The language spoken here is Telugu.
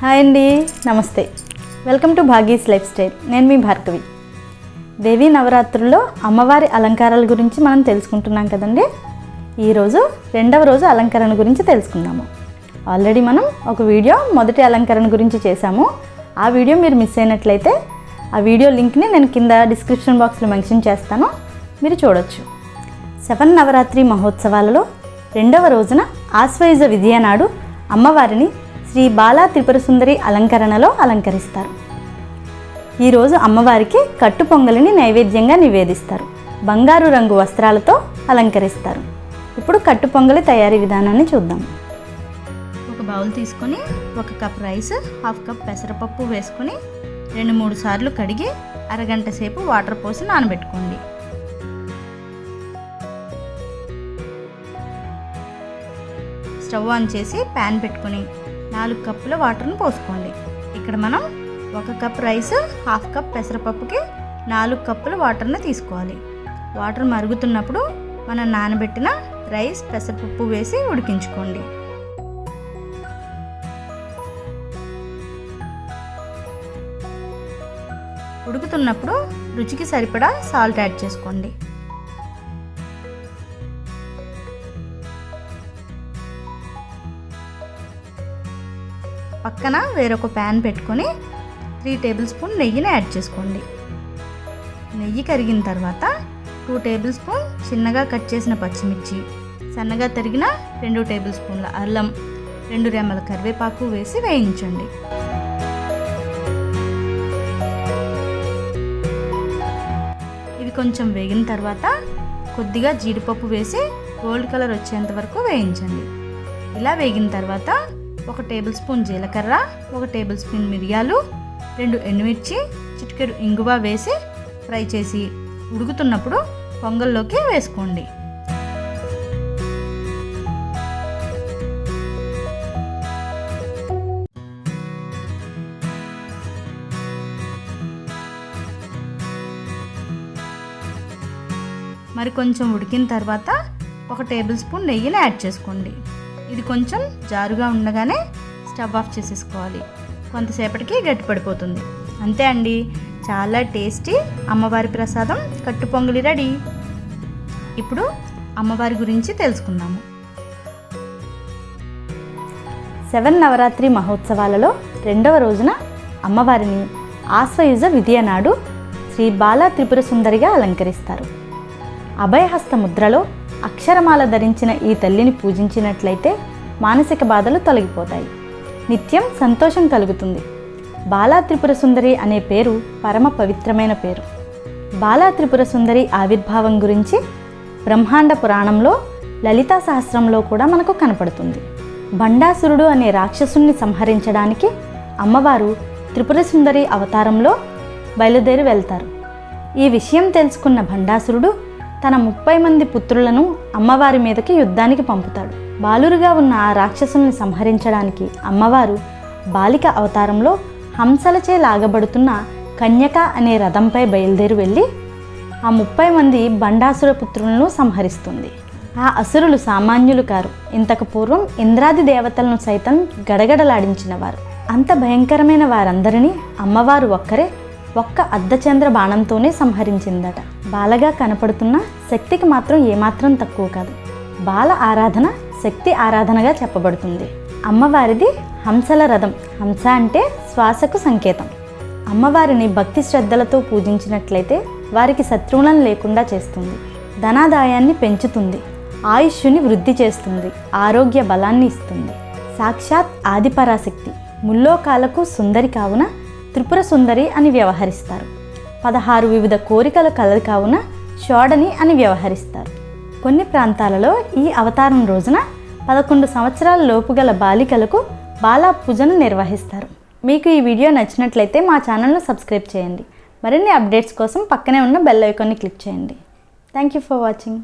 హాయ్ అండి, నమస్తే. Welcome to Bhagi's lifestyle. నేను మీ భార్గవి. దేవి నవరాత్రుల్లో అమ్మవారి అలంకారాల గురించి మనం తెలుసుకుంటున్నాం కదండి. ఈరోజు రెండవ రోజు అలంకరణ గురించి తెలుసుకుందాము. ఆల్రెడీ మనం ఒక వీడియో మొదటి అలంకరణ గురించి చేశాము. ఆ వీడియో మీరు మిస్ అయినట్లయితే ఆ వీడియో లింక్ని నేను కింద డిస్క్రిప్షన్ బాక్స్లో మెన్షన్ చేస్తాను, మీరు చూడొచ్చు. 7 నవరాత్రి మహోత్సవాలలో రెండవ రోజున ఆశ్వయుజ విధియ నాడు అమ్మవారిని శ్రీ బాలత్రిపురసుందరి అలంకరణలో అలంకరిస్తారు. ఈరోజు అమ్మవారికి కట్టు పొంగలిని నైవేద్యంగా నివేదిస్తారు. బంగారు రంగు వస్త్రాలతో అలంకరిస్తారు. ఇప్పుడు కట్టు పొంగలి తయారీ విధానాన్ని చూద్దాం. ఒక బౌల్ తీసుకొని 1 కప్ రైస్, 1/2 కప్ పెసరపప్పు వేసుకొని 2-3 సార్లు కడిగి అరగంట సేపు వాటర్ పోసి నానబెట్టుకోండి. స్టవ్ ఆన్ చేసి ప్యాన్ పెట్టుకొని 4 కప్పుల వాటర్ను పోసుకోండి. ఇక్కడ మనం 1 కప్ రైస్, 1/2 కప్ పెసరపప్పుకి 4 కప్పుల వాటర్ని తీసుకోవాలి. వాటర్ మరుగుతున్నప్పుడు మనం నానబెట్టిన రైస్, పెసరపప్పు వేసి ఉడికించుకోండి. ఉడుకుతున్నప్పుడు రుచికి సరిపడా సాల్ట్ యాడ్ చేసుకోండి. పక్కన వేరొక ప్యాన్ పెట్టుకొని 3 టేబుల్ స్పూన్ నెయ్యిని యాడ్ చేసుకోండి. నెయ్యి కరిగిన తర్వాత 2 టేబుల్ స్పూన్ చిన్నగా కట్ చేసిన పచ్చిమిర్చి, సన్నగా తరిగిన 2 టేబుల్ స్పూన్ల అల్లం, 2 రెమ్మల కరివేపాకు వేసి వేయించండి. ఇవి కొంచెం వేగిన తర్వాత కొద్దిగా జీడిపప్పు వేసి గోల్డ్ కలర్ వచ్చేంత వరకు వేయించండి. ఇలా వేగిన తర్వాత 1 టేబుల్ స్పూన్ జీలకర్ర, 1 టేబుల్ స్పూన్ మిరియాలు, 2 ఎండుమిర్చి, చిటికెడు ఇంగువ వేసి ఫ్రై చేసి ఉడుకుతున్నప్పుడు పొంగల్లోకి వేసుకోండి. మరి కొంచెం ఉడికిన తర్వాత 1 టేబుల్ స్పూన్ నెయ్యిని యాడ్ చేసుకోండి. ఇది కొంచెం జారుగా ఉండగానే స్టవ్ ఆఫ్ చేసేసుకోవాలి. కొంతసేపటికి గట్టి పడిపోతుంది. అంతే అండి, చాలా టేస్టీ అమ్మవారి ప్రసాదం కట్టు పొంగలి రెడీ. ఇప్పుడు అమ్మవారి గురించి తెలుసుకుందాము. 7 నవరాత్రి మహోత్సవాలలో రెండవ రోజున అమ్మవారిని ఆశ్వయుజ విధియ నాడు శ్రీ బాలత్రిపురసుందరిగా అలంకరిస్తారు. అభయహస్త ముద్రలో అక్షరమాల ధరించిన ఈ తల్లిని పూజించినట్లయితే మానసిక బాధలు తొలగిపోతాయి, నిత్యం సంతోషం కలుగుతుంది. బాలత్రిపురసుందరి అనే పేరు పరమ పవిత్రమైన పేరు. బాలత్రిపురసుందరి ఆవిర్భావం గురించి బ్రహ్మాండ పురాణంలో లలితా సహస్రంలో కూడా మనకు కనపడుతుంది. బండాసురుడు అనే రాక్షసుని సంహరించడానికి అమ్మవారు త్రిపురసుందరి అవతారంలో బయలుదేరి వెళ్తారు. ఈ విషయం తెలుసుకున్న బండాసురుడు తన 30 మంది పుత్రులను అమ్మవారి మీదకి యుద్ధానికి పంపుతాడు. బాలురుగా ఉన్న ఆ రాక్షసుల్ని సంహరించడానికి అమ్మవారు బాలిక అవతారంలో హంసలచే లాగబడుతున్న కన్యక అనే రథంపై బయలుదేరి వెళ్ళి ఆ 30 మంది బండాసుర పుత్రులను సంహరిస్తుంది. ఆ అసురులు సామాన్యులు కారు. ఇంతకు పూర్వం ఇంద్రాది దేవతలను సైతం గడగడలాడించినవారు. అంత భయంకరమైన వారందరినీ అమ్మవారు ఒక్క అర్ధచంద్ర బాణంతోనే సంహరించిందట. బాలగా కనపడుతున్న శక్తికి మాత్రం ఏమాత్రం తక్కువ కాదు. బాల ఆరాధన శక్తి ఆరాధనగా చెప్పబడుతుంది. అమ్మవారిది హంసల రథం. హంస అంటే శ్వాసకు సంకేతం. అమ్మవారిని భక్తి శ్రద్ధలతో పూజించినట్లయితే వారికి శత్రువులను లేకుండా చేస్తుంది, ధనాదాయాన్ని పెంచుతుంది, ఆయుష్ని వృద్ధి చేస్తుంది, ఆరోగ్య బలాన్ని ఇస్తుంది. సాక్షాత్ ఆదిపరాశక్తి. ముల్లోకాలకు సుందరి కావున త్రిపుర సుందరి అని వ్యవహరిస్తారు. 16 వివిధ కోరికలు కలది కావున షాడని అని వ్యవహరిస్తారు. కొన్ని ప్రాంతాలలో ఈ అవతారం రోజున 11 సంవత్సరాల లోపు గల బాలికలకు బాలా పూజను నిర్వహిస్తారు. మీకు ఈ వీడియో నచ్చినట్లయితే మా ఛానల్ను సబ్స్క్రైబ్ చేయండి. మరిన్ని అప్డేట్స్ కోసం పక్కనే ఉన్న బెల్ ఐకాన్ని క్లిక్ చేయండి. Thank you for watching.